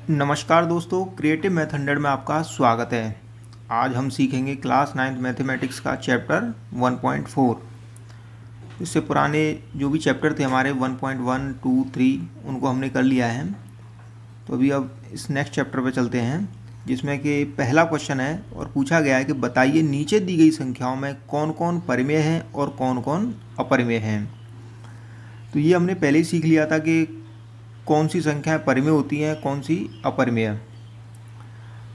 नमस्कार दोस्तों, creative math 100 में आपका स्वागत है। आज हम सीखेंगे क्लास 9th मैथमेटिक्स का चैप्टर 1.4। इससे पुराने जो भी चैप्टर थे हमारे 1.1, 2, 3 उनको हमने कर लिया है। तो अभी अब इस नेक्स्ट चैप्टर पे चलते हैं, जिसमें कि पहला क्वेश्चन है और पूछा गया है कि बताइए नीचे दी गई संख्याओं में कौन कौन परिमेय हैं और कौन कौन अपरिमेय हैं। तो ये हमने पहले ही सीख लिया था कि कौन सी संख्याएं परिमेय होती हैं, कौन सी अपरिमेय।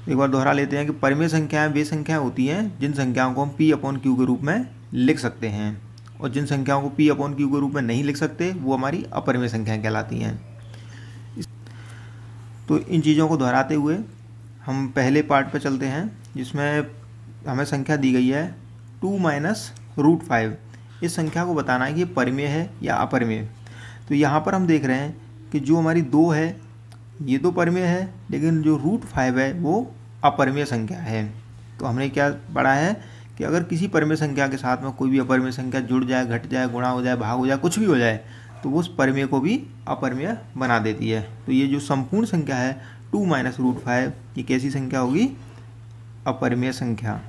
एक बार दोहरा लेते हैं कि परिमेय संख्याएं वे संख्याएं होती हैं जिन संख्याओं को हम P/Q के रूप में लिख सकते हैं, और जिन संख्याओं को P/Q के रूप में नहीं लिख सकते वो हमारी अपरिमेय संख्याएं कहलाती हैं। तो इन चीज़ों को दोहराते हुए हम पहले पार्ट पर चलते हैं, जिसमें हमें संख्या दी गई है 2 - √5। इस संख्या को बताना है कि ये परिमेय है या अपरिमेय। तो यहाँ पर हम देख रहे हैं कि जो हमारी 2 है ये तो परिमेय है, लेकिन जो √5 है वो अपरिमेय संख्या है। तो हमने क्या पढ़ा है कि अगर किसी परिमेय संख्या के साथ में कोई भी अपरिमेय संख्या जुड़ जाए, घट जाए, गुणा हो जाए, भाग हो जाए, कुछ भी हो जाए, तो वो उस परिमेय को भी अपरिमेय बना देती है। तो ये जो संपूर्ण संख्या है 2 - √5, ये कैसी संख्या होगी? अपरिमेय संख्या।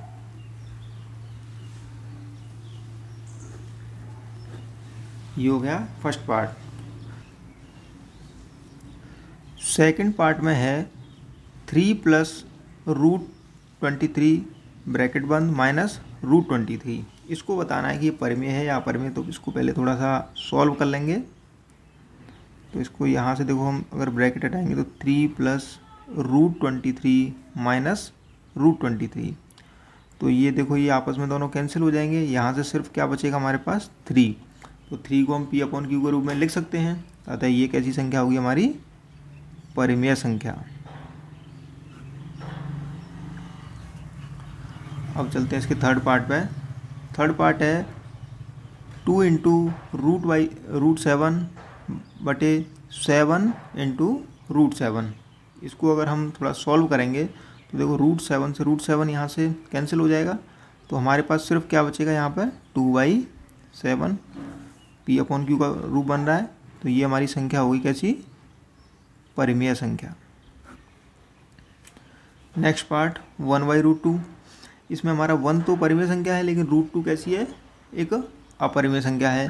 ये हो गया फर्स्ट पार्ट। सेकंड पार्ट में है 3 + √23 ब्रैकेट बंद माइनस √23। इसको बताना है कि ये परिमेय है या अपरिमेय। तो इसको पहले थोड़ा सा सॉल्व कर लेंगे। तो इसको यहाँ से देखो, हम अगर ब्रैकेट हटाएंगे तो 3 + √23 माइनस √23। तो ये देखो, ये आपस में दोनों कैंसिल हो जाएंगे। यहाँ से सिर्फ क्या बचेगा हमारे पास? 3। तो 3 को हम P/Q के रूप में लिख सकते हैं। अतः ये कैसी संख्या होगी? हमारी परिमेय संख्या। अब चलते हैं इसके थर्ड पार्ट पे। थर्ड पार्ट है 2 × √7 बटे 7 × √7। इसको अगर हम थोड़ा सॉल्व करेंगे तो देखो, √7 से √7 यहाँ से कैंसिल हो जाएगा। तो हमारे पास सिर्फ क्या बचेगा यहाँ पर? 2/7 P/Q का रूप बन रहा है। तो ये हमारी संख्या होगी कैसी? परिमेय संख्या। Next part 1/√2। इसमें हमारा 1 तो परिमेय संख्या है, लेकिन √2 कैसी है? एक अपरिमेय संख्या है।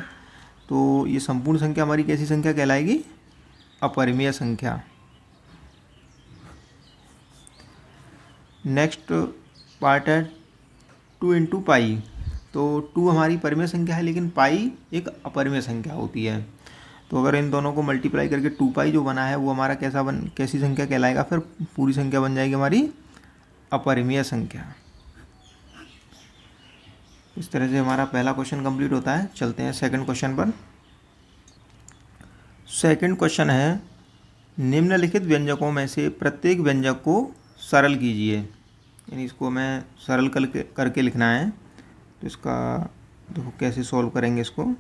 तो ये संपूर्ण संख्या हमारी कैसी संख्या कहलाएगी? अपरिमेय संख्या। नेक्स्ट पार्ट है 2 × पाई। तो 2 हमारी परिमेय संख्या है, लेकिन पाई एक अपरिमेय संख्या होती है। तो अगर इन दोनों को मल्टीप्लाई करके 2π जो बना है वो हमारा कैसी संख्या कहलाएगा? फिर पूरी संख्या बन जाएगी हमारी अपरिमेय संख्या। इस तरह से हमारा पहला क्वेश्चन कंप्लीट होता है। चलते हैं सेकंड क्वेश्चन पर। सेकंड क्वेश्चन है निम्नलिखित व्यंजकों में से प्रत्येक व्यंजक को सरल कीजिए। यानी इसको हमें सरल करके लिखना है। तो इसका देखो कैसे सॉल्व करेंगे इसको।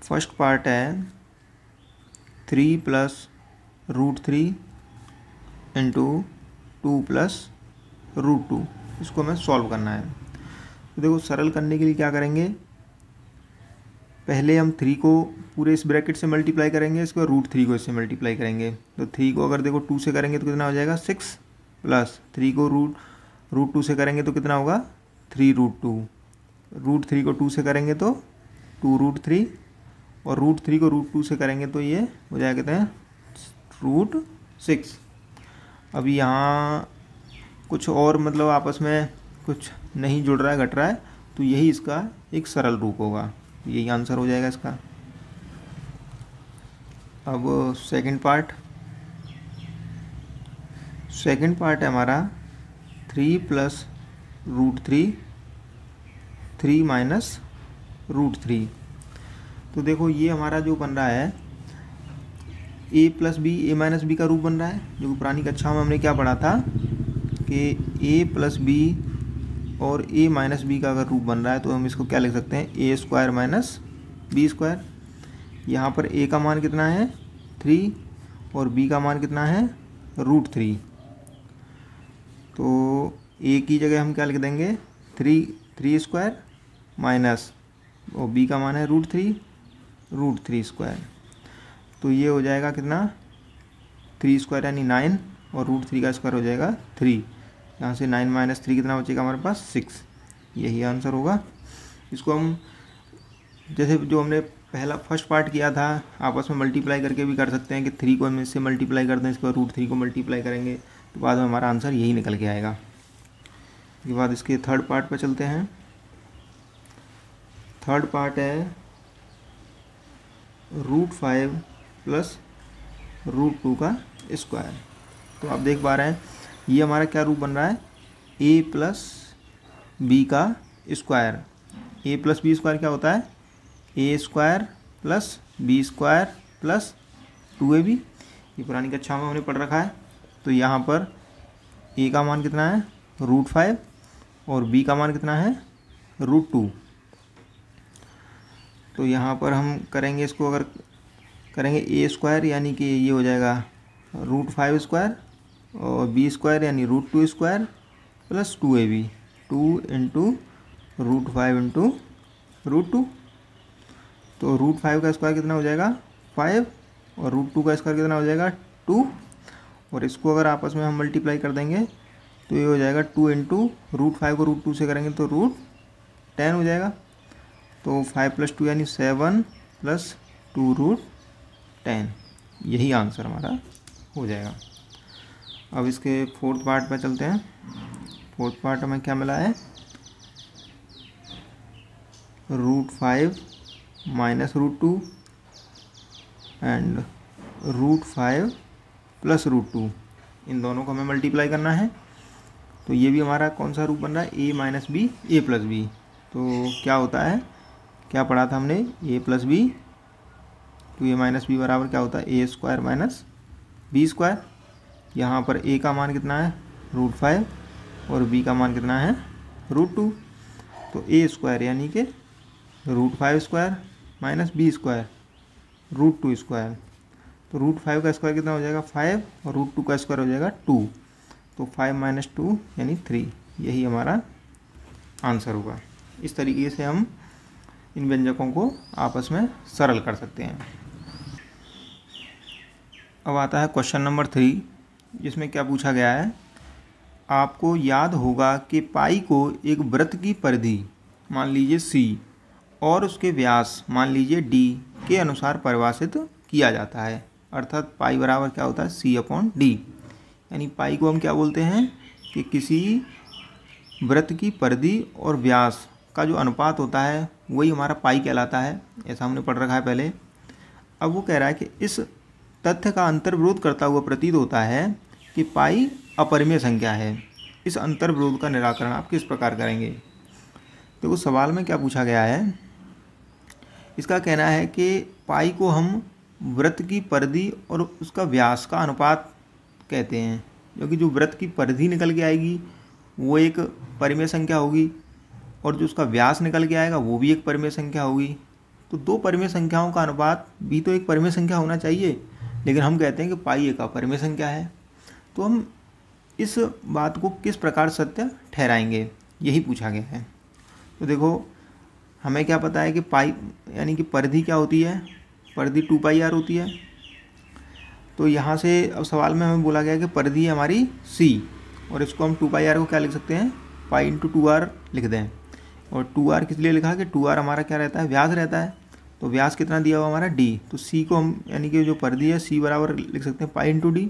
फर्स्ट पार्ट है 3 + √3 × 2 + √2। इसको हमें सॉल्व करना है। तो देखो, सरल करने के लिए क्या करेंगे? पहले हम 3 को पूरे इस ब्रैकेट से मल्टीप्लाई करेंगे, इसके बाद √3 को इससे मल्टीप्लाई करेंगे। तो 3 को अगर देखो 2 से करेंगे तो कितना हो जाएगा? 6, प्लस 3 को √2 से करेंगे तो कितना होगा? 3√2। √3 को 2 से करेंगे तो 2√3, और √3 को √2 से करेंगे तो ये हो जाएगा, कहते हैं √6। अभी यहाँ कुछ और मतलब आपस में कुछ नहीं जुड़ रहा है, घट रहा है, तो यही इसका एक सरल रूप होगा। यही आंसर हो जाएगा इसका। अब सेकंड पार्ट है हमारा 3 + √3 3 - √3। तो देखो, ये हमारा जो बन रहा है a + b का रूप बन रहा है। जो पुरानी कक्षा में हमने क्या पढ़ा था कि a + b और a - b का अगर रूप बन रहा है तो हम इसको क्या लिख सकते हैं? a² - b²। यहाँ पर a का मान कितना है? 3, और b का मान कितना है? √3। तो a की जगह हम क्या लिख देंगे? 3² माइनस, और b का मान है √3 √3²। तो ये हो जाएगा कितना? 3 स्क्वायर यानी 9 और रूट 3 का स्क्वायर हो जाएगा 3। यहाँ से 9 माइनस 3 कितना बचेगा हमारे पास 6। यही आंसर होगा। इसको हम जैसे जो हमने पहला फर्स्ट पार्ट किया था आपस में मल्टीप्लाई करके भी कर सकते हैं कि 3 को हम इससे मल्टीप्लाई करते हैं, इसके बाद रूट 3 को मल्टीप्लाई करेंगे तो बाद में हमारा आंसर यही निकल के आएगा। इसके बाद इसके थर्ड पार्ट पर चलते हैं। थर्ड पार्ट है √5 प्लस √2 का स्क्वायर। तो आप देख पा रहे हैं ये हमारा क्या रूप बन रहा है, a प्लस बी का square. a plus B square क्या होता है, a square plus B square plus 2ab। ये पुरानी कक्षा में हमने पढ़ रखा है। तो यहाँ पर a का मान कितना है √5 और b का मान कितना है √2। तो यहाँ पर हम करेंगे इसको, अगर करेंगे a स्क्वायर यानी कि ये हो जाएगा √5 स्क्वायर और b स्क्वायर यानी √2 square plus 2ab, 2 into √5 into √2। तो √5 का स्क्वायर कितना हो जाएगा 5 और √2 का स्क्वायर कितना हो जाएगा 2। और इसको अगर आपस में हम मल्टीप्लाई कर देंगे तो ये हो जाएगा 2 इंटू √5 को √2 से करेंगे तो √10 हो जाएगा। तो 5 + 2 यानी 7 प्लस 2 √10, यही आंसर हमारा हो जाएगा। अब इसके फोर्थ पार्ट पर चलते हैं। फोर्थ पार्ट में क्या मिला है, √5 माइनस √2 एंड √5 प्लस √2, इन दोनों को हमें मल्टीप्लाई करना है। तो ये भी हमारा कौन सा रूप बन रहा है, a minus B, a plus B. तो क्या होता है, क्या पढ़ा था हमने, a प्लस बी, तो a माइनस बी बराबर क्या होता है a square minus B square. यहाँ पर a का मान कितना है √5 और b का मान कितना है √2। तो a स्क्वायर यानी कि √5 square minus B square √2 square. तो √5 का स्क्वायर कितना हो जाएगा 5 और √2 का स्क्वायर हो जाएगा 2। तो 5 माइनस 2 यानी 3, यही हमारा आंसर होगा। इस तरीके से हम इन व्यंजकों को आपस में सरल कर सकते हैं। अब आता है क्वेश्चन नंबर 3, जिसमें क्या पूछा गया है, आपको याद होगा कि पाई को एक वृत्त की परिधि मान लीजिए c और उसके व्यास मान लीजिए d के अनुसार परिभाषित किया जाता है। अर्थात पाई बराबर क्या होता है c/d। यानी पाई को हम क्या बोलते हैं कि किसी वृत्त की परिधि और व्यास का जो अनुपात होता है वही हमारा पाई कहलाता है। ऐसा हमने पढ़ रखा है पहले। अब वो कह रहा है कि इस तथ्य का अंतर्विरोध करता हुआ प्रतीत होता है कि पाई अपरिमेय संख्या है। इस अंतर्विरोध का निराकरण आप किस प्रकार करेंगे। तो उस सवाल में क्या पूछा गया है, इसका कहना है कि पाई को हम वृत्त की परिधि और उसका व्यास का अनुपात कहते हैं, क्योंकि जो वृत्त की परिधि निकल के आएगी वो एक परिमेय संख्या होगी और जो उसका व्यास निकल के आएगा वो भी एक परिमेय संख्या होगी। तो दो परिमेय संख्याओं का अनुपात भी तो एक परिमेय संख्या होना चाहिए, लेकिन हम कहते हैं कि पाई एक अपरिमेय संख्या है। तो हम इस बात को किस प्रकार सत्य ठहराएंगे, यही पूछा गया है। तो देखो, हमें क्या पता है कि पाई यानी कि परिधि क्या होती है, परिधि 2πr होती है। तो यहाँ से अब सवाल में हमें बोला गया है कि परिधि है हमारी c और इसको हम 2πr को क्या लिख सकते हैं, पाई इंटू 2r लिख दें। और 2r किस लिए लिखा कि 2r हमारा क्या रहता है, व्यास रहता है। तो व्यास कितना दिया हुआ हमारा d, तो c को हम यानी कि जो परिधि है c बराबर लिख सकते हैं पाई इंटू d।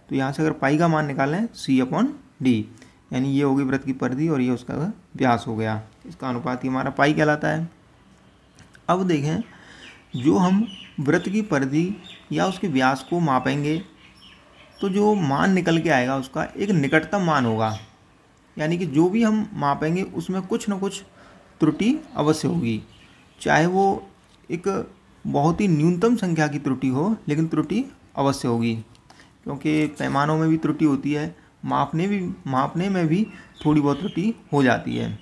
तो यहाँ से अगर पाई का मान निकालें c/d, यानी ये होगी वृत्त की परिधि और ये उसका व्यास हो गया। इसका अनुपात ही हमारा पाई कहलाता है। अब देखें, जो हम वृत्त की परिधि या उसके व्यास को मापेंगे तो जो मान निकल के आएगा उसका एक निकटतम मान होगा। यानी कि जो भी हम मापेंगे उसमें कुछ न कुछ त्रुटि अवश्य होगी, चाहे वो एक बहुत ही न्यूनतम संख्या की त्रुटि हो, लेकिन त्रुटि अवश्य होगी। क्योंकि पैमानों में भी त्रुटि होती है, मापने में भी थोड़ी बहुत त्रुटि हो जाती है।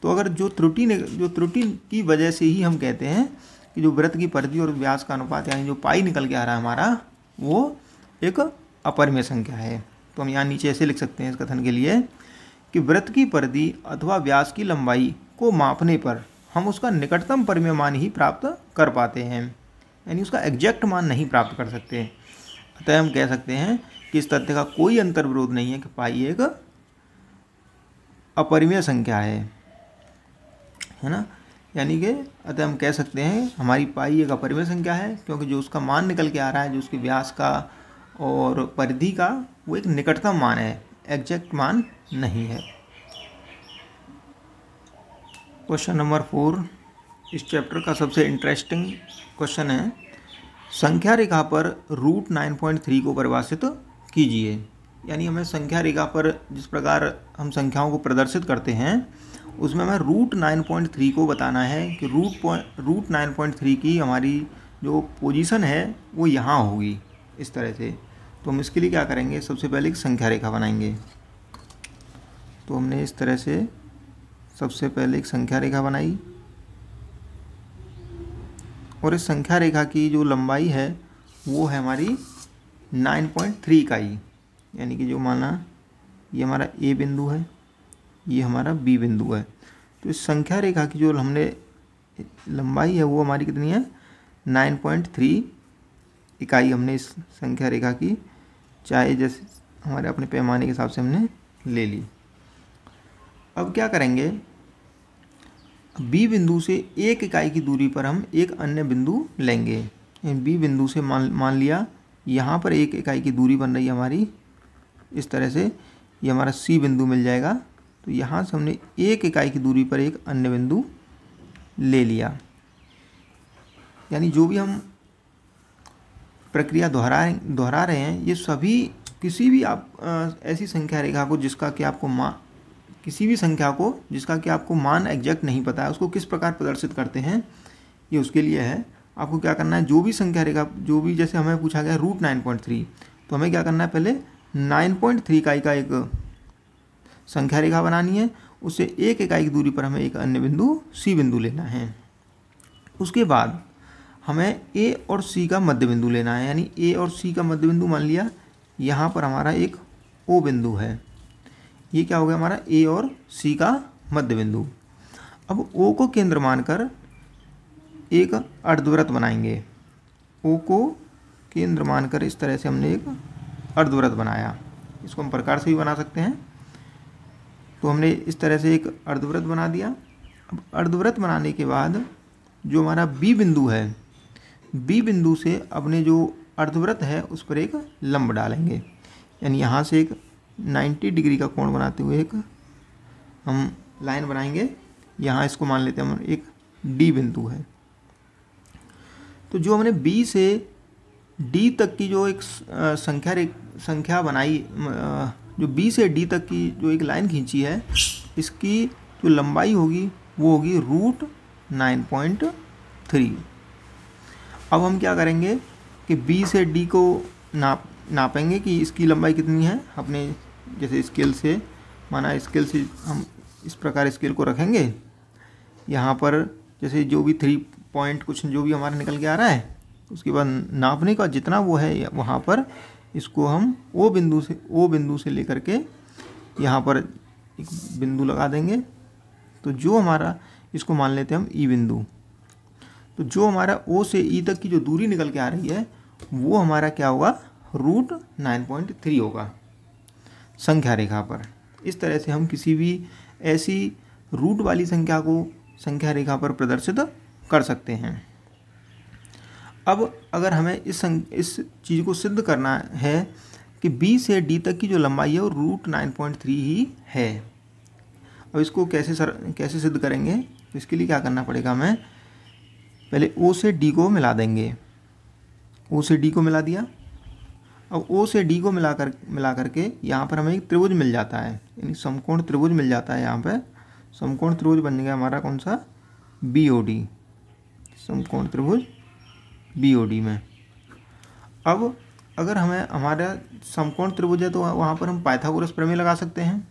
तो अगर जो त्रुटि की वजह से ही हम कहते हैं कि जो वृत्त की परिधि और व्यास का अनुपात यानी जो पाई निकल के आ रहा है हमारा, वो एक अपरिमेय संख्या है। तो हम यहाँ नीचे ऐसे लिख सकते हैं इस कथन के लिए कि वृत्त की परिधि अथवा व्यास की लंबाई को मापने पर हम उसका निकटतम परिमेय मान ही प्राप्त कर पाते हैं, यानी उसका एग्जैक्ट मान नहीं प्राप्त कर सकते। अतः हम कह सकते हैं कि इस तथ्य का कोई अंतर्विरोध नहीं है कि पाई एक अपरिमेय संख्या है ना। यानी कि अतः हम कह सकते हैं हमारी पाई एक अपरिमेय संख्या है, क्योंकि जो उसका मान निकल के आ रहा है, जो उसके व्यास का और परिधि का, वो एक निकटतम मान है, एग्जैक्ट मान नहीं है। क्वेश्चन नंबर 4 इस चैप्टर का सबसे इंटरेस्टिंग क्वेश्चन है, संख्या रेखा पर रूट 9.3 को परिभाषित कीजिए। यानी हमें संख्या रेखा पर जिस प्रकार हम संख्याओं को प्रदर्शित करते हैं उसमें हमें रूट 9.3 को बताना है कि रूट 9.3 की हमारी जो पोजीशन है वो यहाँ होगी इस तरह से। तो हम इसके लिए क्या करेंगे, सबसे पहले एक संख्या रेखा बनाएंगे। तो हमने इस तरह से सबसे पहले एक संख्या रेखा बनाई और इस संख्या रेखा की जो लंबाई है वो है हमारी 9.3 इकाई। यानी कि जो माना ये हमारा ए बिंदु है, ये हमारा बी बिंदु है। तो इस संख्या रेखा की जो हमने लंबाई है वो हमारी कितनी है, 9.3 इकाई हमने इस संख्या रेखा की, चाहे जैसे हमारे अपने पैमाने के हिसाब से हमने ले ली। अब क्या करेंगे, बी बिंदु से 1 इकाई की दूरी पर हम एक अन्य बिंदु लेंगे। बी बिंदु से मान लिया यहाँ पर 1 इकाई की दूरी बन रही है हमारी, इस तरह से ये हमारा सी बिंदु मिल जाएगा। तो यहाँ से हमने 1 इकाई की दूरी पर एक अन्य बिंदु ले लिया। यानी जो भी हम प्रक्रिया दोहरा रहे हैं ये सभी किसी भी आप ऐसी संख्या रेखा को जिसका कि आपको किसी भी संख्या को जिसका कि आपको मान एग्जैक्ट नहीं पता है उसको किस प्रकार प्रदर्शित करते हैं, ये उसके लिए है। आपको क्या करना है, जो भी संख्या रेखा, जो भी जैसे हमें पूछा गया रूट 9.3, तो हमें क्या करना है, पहले 9.3 इकाई का एक संख्या रेखा बनानी है, उससे 1 इकाई की दूरी पर हमें एक अन्य बिंदु सी बिंदु लेना है। उसके बाद हमें ए और सी का मध्य बिंदु लेना है। यानी ए और सी का मध्य बिंदु मान लिया, यहाँ पर हमारा एक ओ बिंदु है, ये क्या हो गया हमारा ए और सी का मध्य बिंदु। अब ओ को केंद्र मानकर एक अर्धवृत्त बनाएंगे। ओ को केंद्र मानकर इस तरह से हमने एक अर्धवृत्त बनाया। इसको हम प्रकार से भी बना सकते हैं। तो हमने इस तरह से एक अर्धवृत्त बना दिया। अब अर्धवृत्त बनाने के बाद जो हमारा बी बिंदु है, बी बिंदु से अपने जो अर्धवृत्त है उस पर एक लंब डालेंगे। यानी यहाँ से एक 90 डिग्री का कोण बनाते हुए एक हम लाइन बनाएंगे। यहाँ इसको मान लेते हैं हम एक डी बिंदु है। तो जो हमने बी से डी तक की जो एक संख्या बनाई, जो बी से डी तक की जो एक लाइन खींची है, इसकी जो लंबाई होगी वो होगी रूट 9.3। अब हम क्या करेंगे कि बी से डी को नापेंगे कि इसकी लंबाई कितनी है। अपने जैसे स्केल से, माना स्केल से हम इस प्रकार स्केल को रखेंगे। यहाँ पर जैसे जो भी 3 पॉइंट कुछ जो भी हमारा निकल के आ रहा है, उसके बाद नापने का जितना वो है वहाँ पर इसको हम ओ बिंदु से लेकर के यहाँ पर एक बिंदु लगा देंगे। तो जो हमारा, इसको मान लेते हैं हम ई बिंदु। तो जो हमारा ओ से ई तक की जो दूरी निकल के आ रही है वो हमारा क्या होगा, रूट 9.3 होगा संख्या रेखा पर। इस तरह से हम किसी भी ऐसी रूट वाली संख्या को संख्या रेखा पर प्रदर्शित कर सकते हैं। अब अगर हमें इस चीज़ को सिद्ध करना है कि बी से डी तक की जो लंबाई है वो रूट 9.3 ही है। अब इसको कैसे सिद्ध करेंगे, तो इसके लिए क्या करना पड़ेगा, हमें पहले ओ से डी को मिला देंगे। ओ से डी को मिला दिया। अब ओ से डी को मिला करके यहाँ पर हमें एक त्रिभुज मिल जाता है, यानी समकोण त्रिभुज मिल जाता है। यहाँ पर समकोण त्रिभुज बन गया हमारा कौन सा, BOD, समकोण त्रिभुज BOD में। अब अगर हमें हमारा समकोण त्रिभुज है तो वहाँ पर हम पाइथागोरस प्रमेय लगा सकते हैं।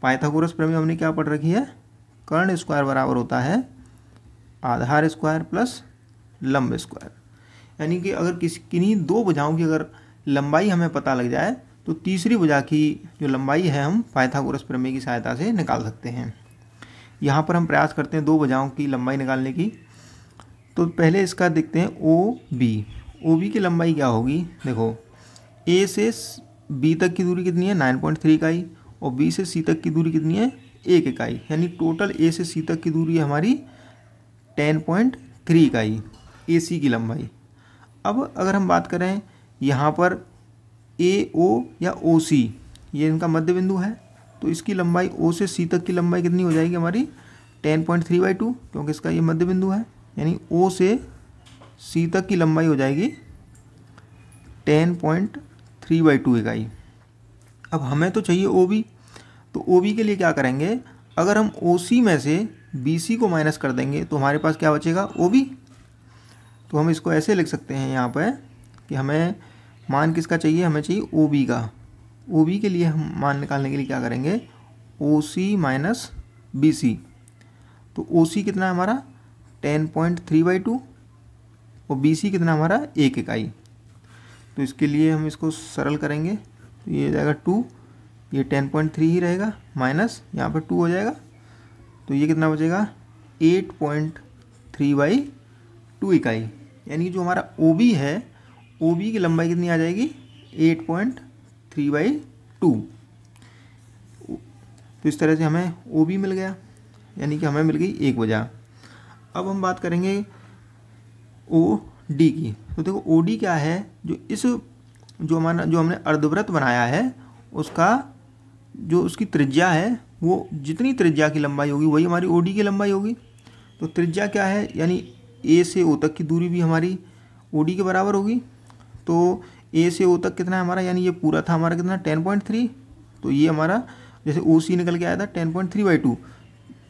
पाइथागोरस प्रमेय हमने क्या पढ़ रखी है, कर्ण स्क्वायर बराबर होता है आधार स्क्वायर प्लस लंब स्क्वायर। यानी कि अगर किन्हीं दो भुजाओं की अगर लंबाई हमें पता लग जाए तो तीसरी भुजा की जो लंबाई है हम पाइथागोरस प्रमेय की सहायता से निकाल सकते हैं। यहाँ पर हम प्रयास करते हैं दो भुजाओं की लंबाई निकालने की। तो पहले इसका देखते हैं OB की लंबाई क्या होगी। देखो ए से बी तक की दूरी कितनी है 9.3 इकाई और बी से सी तक की दूरी कितनी है 1 इकाई, यानी टोटल ए से सी तक की दूरी है हमारी 10.3 इकाई ए सी की लंबाई। अब अगर हम बात करें यहाँ पर ए ओ या ओ सी, ये इनका मध्य बिंदु है, तो इसकी लंबाई ओ से सी तक की लंबाई कितनी हो जाएगी हमारी 10.3/2, क्योंकि इसका ये मध्य बिंदु है, यानी ओ से सी तक की लंबाई हो जाएगी 10.3/2 इकाई। अब हमें तो चाहिए ओ बी, तो ओ बी के लिए क्या करेंगे, अगर हम ओ सी में से बी सी को माइनस कर देंगे तो हमारे पास क्या बचेगा ओ बी। तो हम इसको ऐसे लिख सकते हैं यहाँ पर कि हमें मान किसका चाहिए, हमें चाहिए ओ बी का। ओ बी के लिए हम मान निकालने के लिए क्या करेंगे, ओ सी माइनस बी सी। तो ओ सी कितना है हमारा 10.3/2 और बी सी कितना हमारा 1 इकाई। तो इसके लिए हम इसको सरल करेंगे तो ये हो जाएगा 2, ये 10.3 ही रहेगा, माइनस यहाँ पर 2 हो जाएगा, तो ये कितना बचेगा 8.3/2 इकाई। यानी जो हमारा ओ बी है, ओ बी की लंबाई कितनी आ जाएगी 8.3/2। तो इस तरह से हमें ओ बी मिल गया, यानी कि हमें मिल गई 1 वजह। अब हम बात करेंगे ओ डी की। तो देखो ओ डी क्या है, जो हमने अर्धवृत्त बनाया है उसका जो उसकी त्रिज्या है, वो जितनी त्रिज्या की लंबाई होगी वही हमारी ओ डी की लंबाई होगी। तो त्रिज्या क्या है, यानी ए से ओ तक की दूरी भी हमारी ओ डी के बराबर होगी। तो ए से ओ तक कितना है हमारा, यानी ये पूरा था हमारा कितना 10.3, तो ये हमारा जैसे ओ सी निकल के आया था 10.3/2,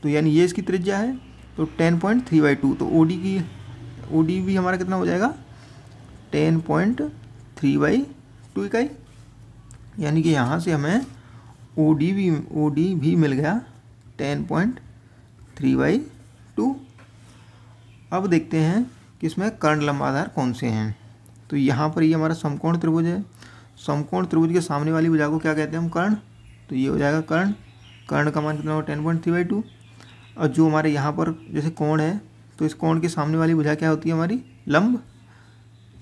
तो यानी ये इसकी त्रिज्या है, तो 10.3/2। तो ओ डी भी हमारा कितना हो जाएगा 10.3/2 इकाई, यानी कि यहाँ से हमें ओ डी भी मिल गया 10.3/2। अब देखते हैं कि इसमें कर्ण लंब आधार कौन से हैं। तो यहाँ पर ये हमारा समकोण त्रिभुज है। समकोण त्रिभुज के सामने वाली भुजा को क्या कहते हैं हम, कर्ण। तो ये हो जाएगा कर्ण। कर्ण का मान कितना होगा 10.3/2। और जो हमारे यहाँ पर जैसे कोण है, तो इस कोण के सामने वाली भुजा क्या होती है हमारी, लंब।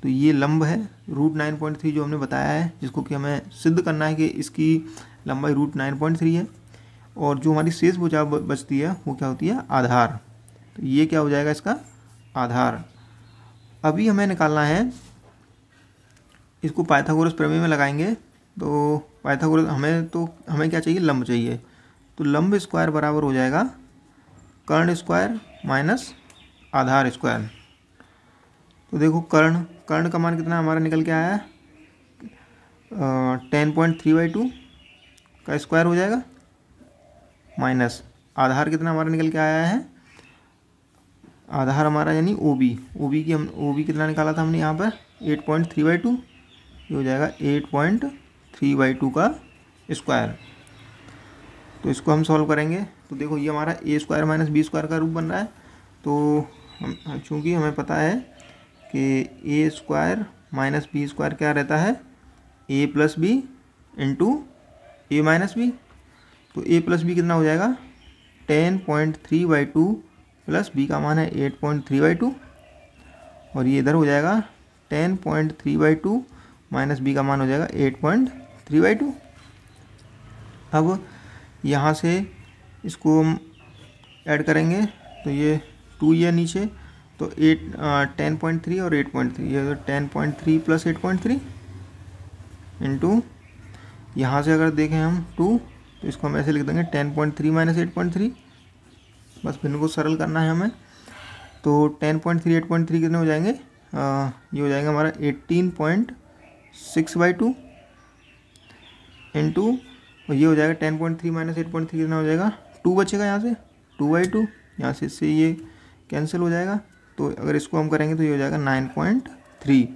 तो ये लंब है √9.3 जो हमने बताया है, जिसको कि हमें सिद्ध करना है कि इसकी लंबाई √9.3 है। और जो हमारी शेष भुजा बचती है वो क्या होती है, आधार। तो ये क्या हो जाएगा इसका आधार। अभी हमें निकालना है, इसको पाइथागोरस प्रमेय में लगाएंगे। तो पाइथागोरस हमें क्या चाहिए, लंब चाहिए। तो लंब स्क्वायर बराबर हो जाएगा कर्ण स्क्वायर माइनस आधार स्क्वायर। तो देखो कर्ण का मान कितना हमारा निकल के आया है 10.3/2 का स्क्वायर हो जाएगा, माइनस आधार कितना हमारा निकल के आया है, आधार हमारा यानी ओ बी कितना निकाला था हमने यहाँ पर 8.3/2, ये हो जाएगा 8.3/2 का स्क्वायर। तो इसको हम सॉल्व करेंगे तो देखो ये हमारा ए स्क्वायर माइनस बी स्क्वायर का रूप बन रहा है। तो चूँकि हमें पता है कि ए स्क्वायर माइनस बी स्क्वायर क्या रहता है, ए प्लस बी इंटू ए माइनस बी। तो ए प्लस बी कितना हो जाएगा 10.3/2 प्लस बी का मान है 8.3/2, और ये इधर हो जाएगा 10.3/2 माइनस बी का मान हो जाएगा 8.3/2। अब यहाँ से इसको हम ऐड करेंगे तो ये 2 ये नीचे, तो 10.3 और 8.3, ये 10.3 प्लस 8.3 इंटू यहाँ से अगर देखें हम 2, तो इसको हम ऐसे लिख देंगे 10.3 माइनस 8.3, बस फिर इनको सरल करना है हमें। तो 10.3 8.3 कितने हो जाएंगे, ये हो जाएगा हमारा 18.6/2 इंटू, और ये हो जाएगा 10.3 माइनस 8.3 कितना हो जाएगा 2 बचेगा यहाँ से 2/2, यहाँ से इससे ये कैंसिल हो जाएगा। तो अगर इसको हम करेंगे तो ये हो जाएगा 9.3,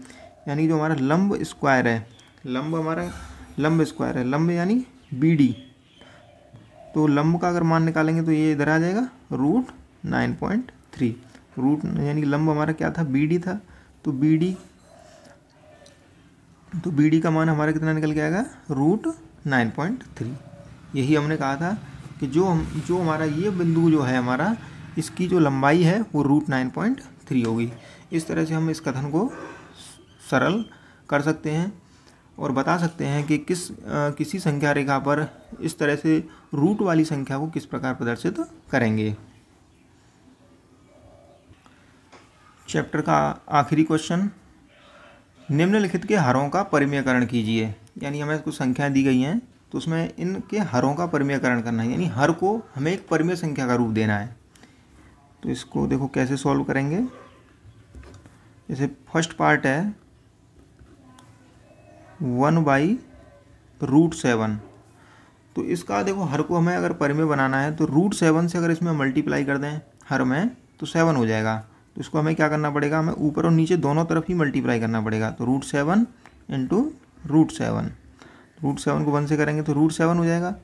यानी जो हमारा लंब स्क्वायर है, लंब स्क्वायर है, लंब यानी बी डी। तो लंब का अगर मान निकालेंगे तो ये इधर आ जाएगा √9.3, यानी लंब हमारा क्या था, बी डी था। तो बी डी का मान हमारा कितना निकल के आएगा √9.3। यही हमने कहा था कि जो हमारा ये बिंदु जो है हमारा, इसकी जो लंबाई है वो √9.3 होगी। इस तरह से हम इस कथन को सरल कर सकते हैं। और बता सकते हैं कि किसी संख्या रेखा पर इस तरह से रूट वाली संख्या को किस प्रकार प्रदर्शित करेंगे। चैप्टर का आखिरी क्वेश्चन, निम्नलिखित के हरों का परिमेयकरण कीजिए। यानी हमें कुछ संख्याएं दी गई हैं तो उसमें इनके हरों का परिमेयकरण करना है, यानी हर को हमें एक परिमेय संख्या का रूप देना है। तो इसको देखो कैसे सॉल्व करेंगे। जैसे फर्स्ट पार्ट है 1/√7, तो इसका देखो हर को हमें अगर परिमेय बनाना है तो √7 से अगर इसमें मल्टीप्लाई कर दें हर में तो 7 हो जाएगा। तो इसको हमें क्या करना पड़ेगा, हमें ऊपर और नीचे दोनों तरफ ही मल्टीप्लाई करना पड़ेगा। तो √7 × √7, √7 को 1 से करेंगे तो √7 हो जाएगा,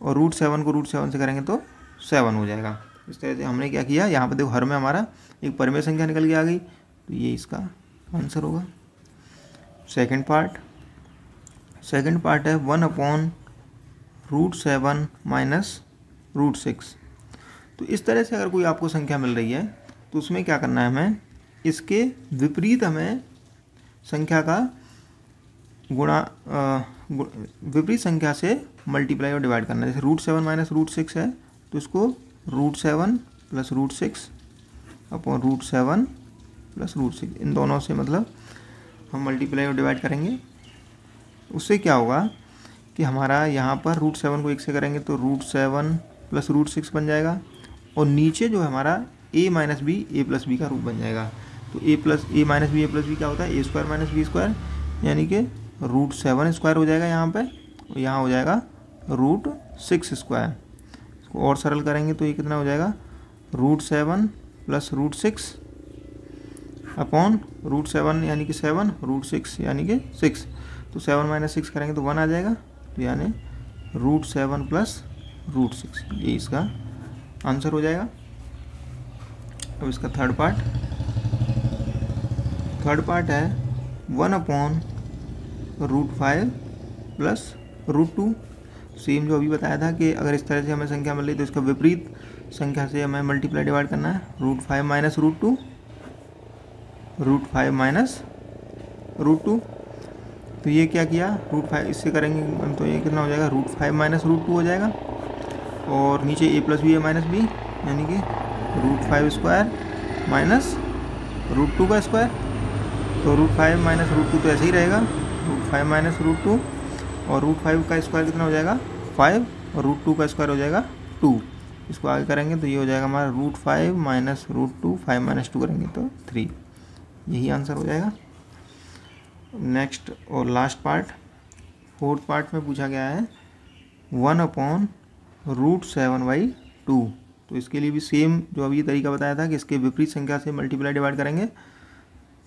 और √7 को √7 से करेंगे तो 7 हो जाएगा। इस तरह से हमने क्या किया, यहाँ पर देखो हर में हमारा एक परिमेय संख्या निकल के आ गई, तो ये इसका आंसर होगा। सेकंड पार्ट है 1/√7 - √6। तो इस तरह से अगर कोई आपको संख्या मिल रही है तो उसमें क्या करना है, हमें इसके विपरीत हमें संख्या का गुणा विपरीत संख्या से मल्टीप्लाई और डिवाइड करना है। जैसे √7 - √6 है तो इसको √7 + √6 अपॉन √7 + √6, इन दोनों से मतलब हम मल्टीप्लाई और डिवाइड करेंगे। उससे क्या होगा कि हमारा यहाँ पर √7 को 1 से करेंगे तो √7 + √6 बन जाएगा, और नीचे जो है हमारा a - b a + b का रूप बन जाएगा। तो a - b a + b क्या होता है, a² - b², यानी कि √7² हो जाएगा यहाँ पे, और यहाँ हो जाएगा √6²। इसको और सरल करेंगे तो ये कितना हो जाएगा, √7 + √6 अपॉन √7 यानी कि 7, √6 यानी कि 6। तो 7 - 6 करेंगे तो 1 आ जाएगा, तो यानी √7 + √6, ये इसका आंसर हो जाएगा। अब इसका थर्ड पार्ट है 1/√5 + √2। सेम जो अभी बताया था कि अगर इस तरह से हमें संख्या मिल रही तो इसका विपरीत संख्या से हमें मल्टीप्लाई डिवाइड करना है। √5 - √2, √5 - √2। तो ये क्या किया, √5 इससे करेंगे तो ये कितना हो जाएगा, √5 - √2 हो जाएगा, और नीचे a + b a - b यानी कि √5² - √2²। तो √5 - √2 तो ऐसे ही रहेगा, √5 - √2, और √5 का स्क्वायर कितना हो जाएगा 5, और √2 का स्क्वायर हो जाएगा 2। इसको आगे करेंगे तो ये हो जाएगा हमारा √5 - √2, 5 - 2 करेंगे तो 3, यही आंसर हो जाएगा। नेक्स्ट और लास्ट पार्ट, फोर्थ पार्ट में पूछा गया है 1/√7/2। तो इसके लिए भी सेम जो अभी तरीका बताया था कि इसके विपरीत संख्या से मल्टीप्लाई डिवाइड करेंगे।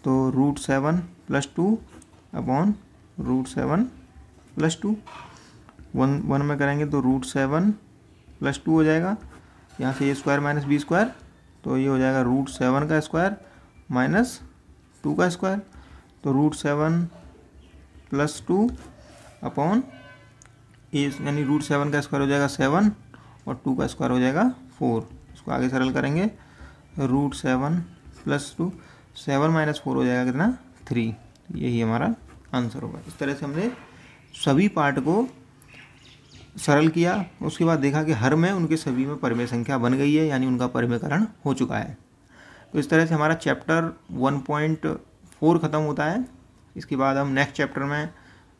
तो √7 + 2 अपॉन √7 + 2, 1 में करेंगे तो √7 + 2 हो जाएगा। यहाँ से a² - b², तो ये हो जाएगा √7 का स्क्वायर माइनस 2 का स्क्वायर। तो √7 + 2 अपॉन यानी √7 का स्क्वायर हो जाएगा 7, और 2 का स्क्वायर हो जाएगा 4। इसको आगे सरल करेंगे, √7 + 2, 7 - 4 हो जाएगा कितना 3। यही हमारा आंसर होगा। इस तरह से हमने सभी पार्ट को सरल किया, उसके बाद देखा कि हर में उनके सभी में परिमेय संख्या बन गई है, यानी उनका परिमेयकरण हो चुका है। तो इस तरह से हमारा चैप्टर 1.4 ख़त्म होता है। इसके बाद हम नेक्स्ट चैप्टर में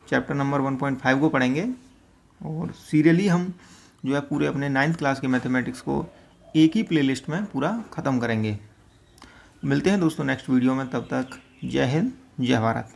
चैप्टर नंबर 1.5 को पढ़ेंगे, और सीरियली हम जो है पूरे अपने 9th क्लास के मैथमेटिक्स को एक ही प्लेलिस्ट में पूरा ख़त्म करेंगे। मिलते हैं दोस्तों नेक्स्ट वीडियो में, तब तक जय हिंद जय भारत।